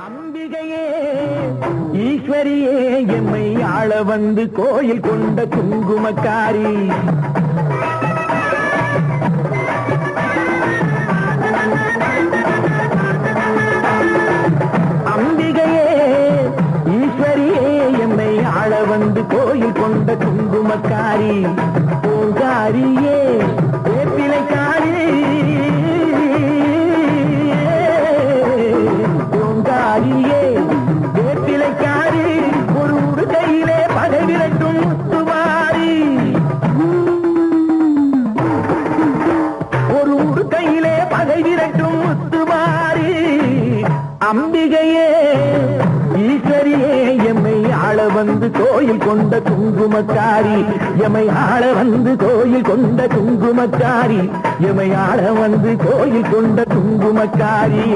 அம்பிகையே ஈஸ்வரியே எம்மை ஆள வந்து கோயில் கொண்ட குங்குமக்காரி. அம்பிகையே ஈஸ்வரியே எம்மை ஆள வந்து கோயில் கொண்ட குங்குமக்காரி. பூங்காரியே வேப்பிலைக்காரி. பூங்காரியே வேப்பிலைக்காரி. ஒரு உடுக்கையிலே பகை விரட்டும் முத்துமாரி. ஒரு உடுக்கையிலே பகை விரட்டும் முத்துமாரி. அம்பிகையே ஈஸ்வரியே எம்மை ஆள வந்து கோயில் கொண்ட குங்குமக்காரி. எம்மை ஆள வந்து கோயில் கொண்ட குங்குமக்காரி. எம்மை ஆள வந்து கோயில் கொண்ட குங்குமக்காரி.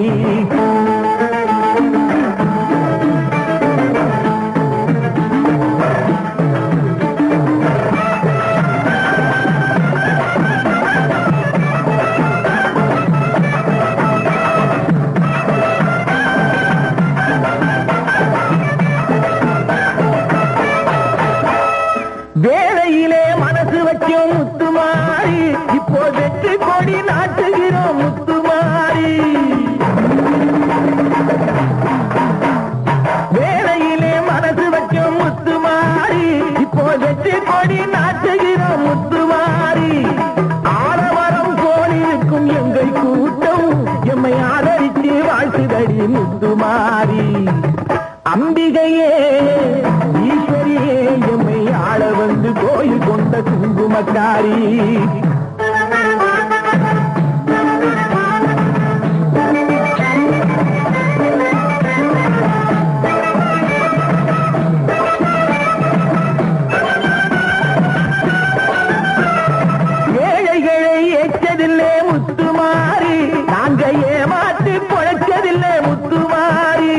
வேளையிலே மனசு வைக்கும் முத்துமாரி. இப்போ வெற்றி கொடி நாட்டுகிறோம் முத்துமாரி. வேளையிலே மனசு வைக்கும் முத்துமாரி. இப்போ வெற்றி கொடி நாட்டுகிறோம் முத்துமாரி. ஆலமரம் போலிருக்கும் எங்கள் கூட்டம் எம்மை ஆதரித்து வாழ்த்துதடி முத்துமாரி. அம்பிகையே ஈஸ்வரியே எம்மை ஆள வந்து கோயில் கொண்ட குங்குமக்காரி. ஏழைகளை ஏற்றதில்லை முத்துமாரி. நாங்க ஏமாற்றி பொழைச்சதில்லை முத்துமாரி.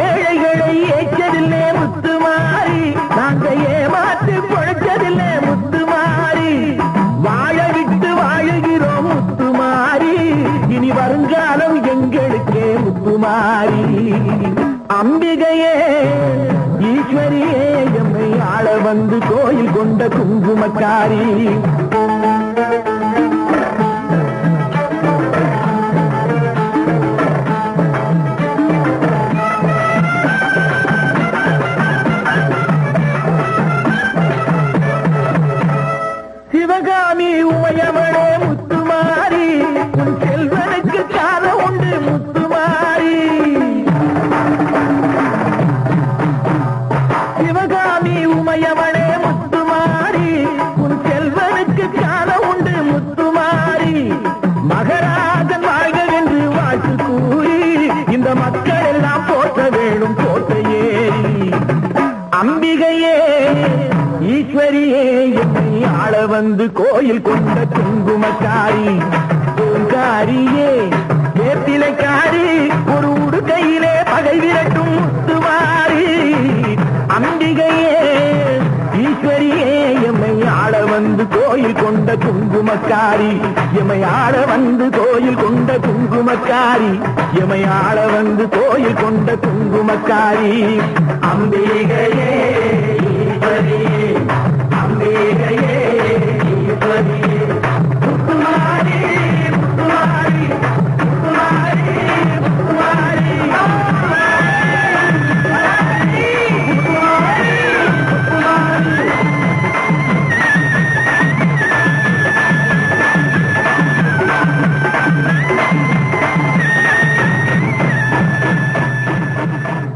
ஏழைகளை ஏற்றதில்லை முத்துமாரி. நாங்க ஏமாற்றி பொழைச்சதில்லை முத்துமாரி. வாழ விட்டு வாழுகிறோம் முத்துமாரி. இனி வருங்காலம் எங்களுக்கே முத்துமாரி. அம்பிகையே ஈஸ்வரியே எம்மை ஆள வந்து கோயில் கொண்ட குங்குமக்காரி. சிவகாமி உமையவளே முத்துமாரி. உன் செல்வனுக்கு காத உண்டு முத்துமாரி. சிவகாமி உமையவளே முத்துமாரி. உன் செல்வனுக்கு காத உண்டு முத்துமாரி. மகராஜன் வாழ்க என்று வாழ்த்து கூறி இந்த மக்கள் எல்லாம் போற்ற வேணும் கோட்டையேறி. அம்பிகையே ஈஸ்வரியே எம்மை ஆள வந்து கோயில் கொண்ட குங்குமக்காரி. பூங்காரியே வேப்பிலைக்காரி. ஒரு உடுக்கையிலே பகை விரட்டும் முத்துமாரி. அம்பிகையே ஈஸ்வரியே எம்மை ஆள வந்து கோயில் கொண்ட குங்குமக்காரி. எம்மை ஆள வந்து கோயில் கொண்ட குங்குமக்காரி. எம்மை ஆள வந்து கோயில் கொண்ட குங்குமக்காரி. அம்பிகையே ஈஸ்வரியே. அம்பிகையே ஈஸ்வரியே. முத்துமாரி முத்துமாரி முத்துமாரி முத்துமாரி.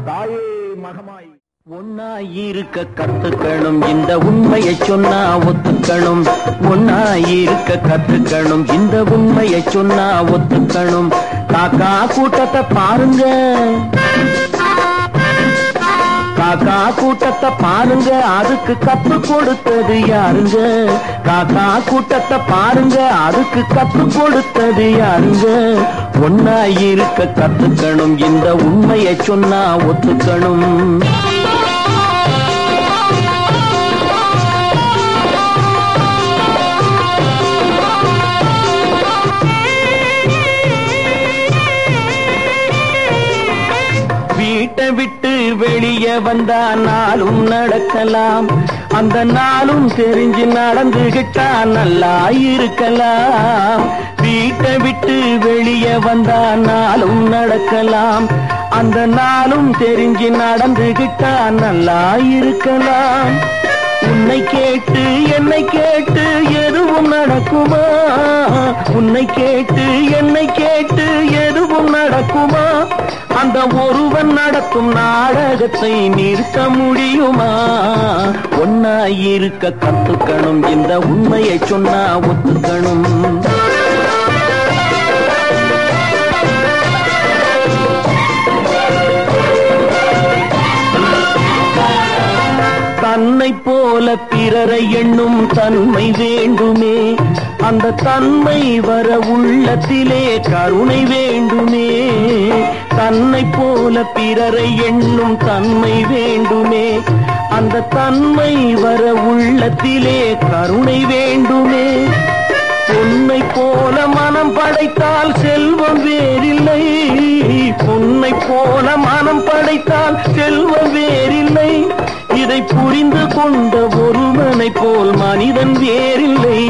தாயே மகமாய் ஒன்னாயிருக்க கத்துக்கணும். இந்த உண்மையை சொன்னா ஒத்துக்கணும். ஒன்னாயிருக்க கத்துக்கணும். இந்த உண்மையை சொன்னா ஒத்துக்கணும். காக்கா கூட்டத்தை பாருங்க. காக்கா கூட்டத்தை பாருங்க. அதுக்கு கப்பு கொடுத்தது யாருங்க? காக்கா கூட்டத்தை பாருங்க. அதுக்கு கப்பு கொடுத்தது யாருங்க? ஒன்னாயிருக்க கத்துக்கணும். இந்த உண்மையை சொன்னா ஒத்துக்கணும். வெளியே வந்தா நாளும் நடக்கலாம், அந்த நாளும் தெரிஞ்சு நடந்துகிட்டா நல்லா இருக்கலாம். வீட்டை விட்டு வெளியே வந்தா நாளும் நடக்கலாம், அந்த நாளும் தெரிஞ்சு நடந்துகிட்டா நல்லா இருக்கலாம். உன்னை கேட்டு என்னை கேட்டு எதுவும் நடக்குமா, உன்னை கேட்டு என்னை கேட்டு எதுவும் நடக்குமா, அந்த ஒருவன் நடத்தும் நாடகத்தை நிறுத்த முடியுமா? ஒன்னாயிருக்க கத்துக்கணும், இந்த உண்மையை சொன்னா ஒத்துக்கணும். தன்னை போல பிறரை எண்ணும் தன்மை வேண்டுமே, அந்த தன்மை வர உள்ளத்திலே கருணை வேண்டுமே. தன்னை போல பிறரை எண்ணும் தன்மை வேண்டுமே, அந்த தன்மை வர உள்ளத்திலே கருணை வேண்டுமே. பொன்னை போல மனம் படைத்தால் செல்வம் வேறில்லை, பொன்னை போல மனம் படைத்தால் செல்வம் வேறில்லை. இதை புரிந்து கொண்ட ஒருவனை போல் மனிதன் வேறில்லை.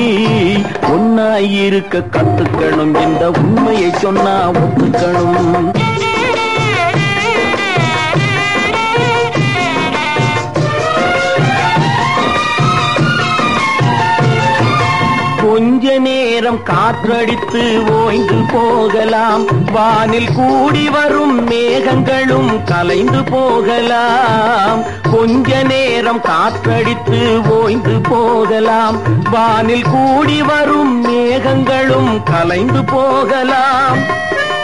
ஒன்னாயிருக்க கத்துக்கணும், இந்த உண்மையை சொன்னா ஒத்துக்கணும். கொஞ்ச நேரம் காற்றடித்து ஓய்ந்து போகலாம், வானில் கூடி வரும் மேகங்களும் கலைந்து போகலாம். கொஞ்ச நேரம் காற்றடித்து ஓய்ந்து போகலாம், வானில் கூடி வரும் மேகங்களும் கலைந்து போகலாம்.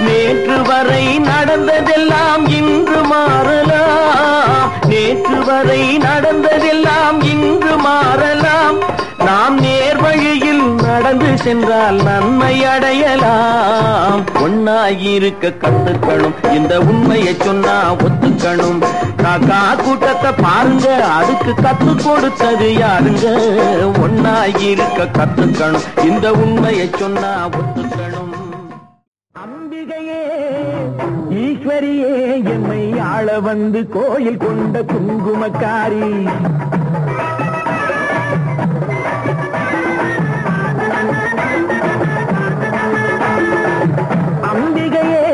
நேற்று வரை நடந்ததெல்லாம் இன்று மாறலாம், நேற்று வரை நடந்ததெல்லாம் இன்று மாறலாம். நாம் நேர்வழியில் நடந்து சென்றால் நன்மை அடையலாம். ஒன்னாயிருக்க கத்துக்கணும், இந்த உண்மையை சொன்னா ஒத்துக்கணும். காக்கா கூட்டத்தை பாருங்க, அதுக்கு கத்து கொடுத்தது யாருங்க? ஒன்னாயிருக்க கத்துக்கணும், இந்த உண்மையை சொன்னா ஒத்துக்கணும். அம்பிகையே ஈஸ்வரியே என்னை ஆள வந்து கோயில் கொண்ட குங்குமக்காரி, அம்பிகையே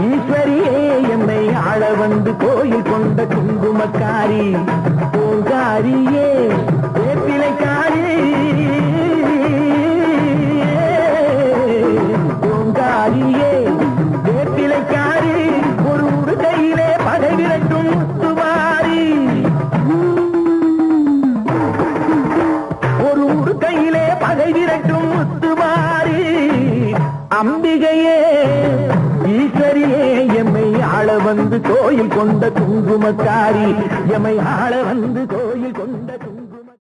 ஈஸ்வரியே என்னை ஆள வந்து கோயில் கொண்ட குங்குமக்காரி, பூங்காரியே வேப்பிலைக்காரி, பூங்காரியே வேப்பிலைக்காரி, ஒரு கையிலே பகை விரட்டும் முத்துமாரி, ஒரு கையிலே பகை விரட்டும் முத்துமாரி. அம்பிகையே ஈஸ்வரியே எம்மை ஆள வந்து கோயில் கொண்ட குங்குமக்காரி, எம்மை ஆள வந்து கோயில் கொண்ட